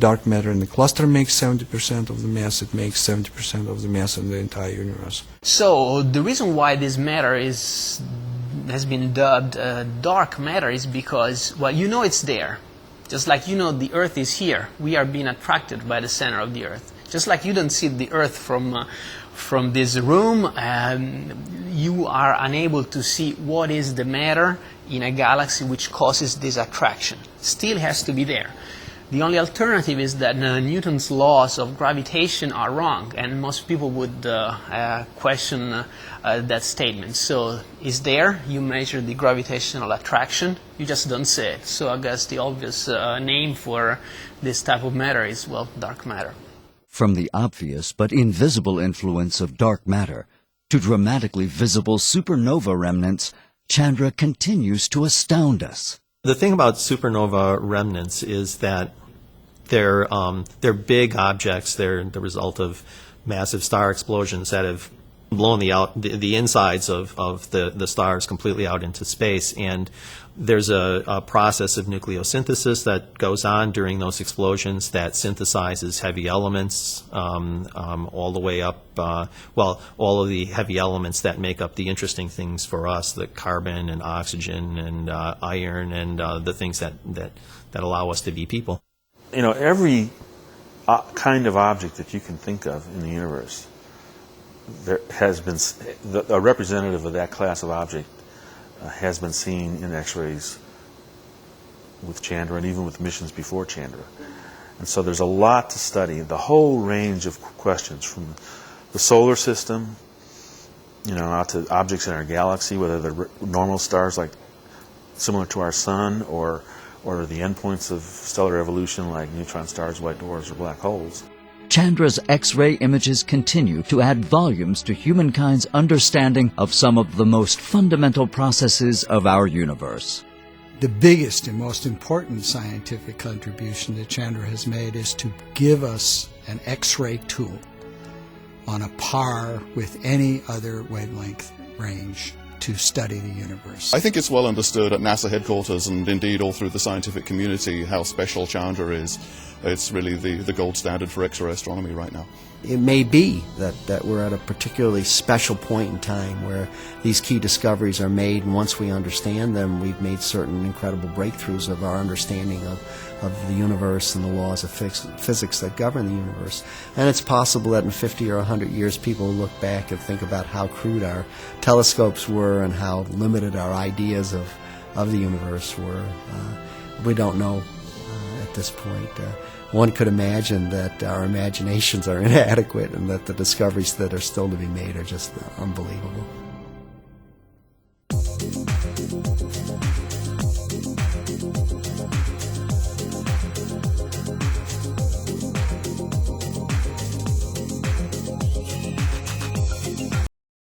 Dark matter in the cluster makes 70% of the mass. It makes 70% of the mass in the entire universe. So the reason why this matter has been dubbed dark matter is because, well, you know it's there. Just like you know the Earth is here. We are being attracted by the center of the Earth. Just like you don't see the Earth from this room, you are unable to see what is the matter in a galaxy which causes this attraction. Still has to be there. The only alternative is that Newton's laws of gravitation are wrong, and most people would question that statement. So, is there? You measure the gravitational attraction, you just don't see it. So I guess the obvious name for this type of matter is, well, dark matter. From the obvious but invisible influence of dark matter to dramatically visible supernova remnants, Chandra continues to astound us. The thing about supernova remnants is that they're big objects. They're the result of massive star explosions that have blown the insides of the stars completely out into space. And there's a process of nucleosynthesis that goes on during those explosions that synthesizes heavy elements all the way up, all of the heavy elements that make up the interesting things for us, the carbon and oxygen and iron and the things that allow us to be people. You know, every kind of object that you can think of in the universe, there has been a representative of that class of object has been seen in X-rays with Chandra and even with missions before Chandra. And so there's a lot to study, the whole range of questions from the solar system, you know, out to objects in our galaxy, whether they're normal stars like similar to our sun or the endpoints of stellar evolution like neutron stars, white dwarfs, or black holes. Chandra's X-ray images continue to add volumes to humankind's understanding of some of the most fundamental processes of our universe. The biggest and most important scientific contribution that Chandra has made is to give us an X-ray tool on a par with any other wavelength range to study the universe. I think it's well understood at NASA headquarters and indeed all through the scientific community how special Chandra is. It's really the gold standard for X-ray astronomy right now. It may be that we're at a particularly special point in time where these key discoveries are made, and once we understand them, we've made certain incredible breakthroughs of our understanding of the universe and the laws of physics that govern the universe. And it's possible that in 50 or 100 years people will look back and think about how crude our telescopes were and how limited our ideas of the universe were. We don't know at this point. One could imagine that our imaginations are inadequate and that the discoveries that are still to be made are just unbelievable.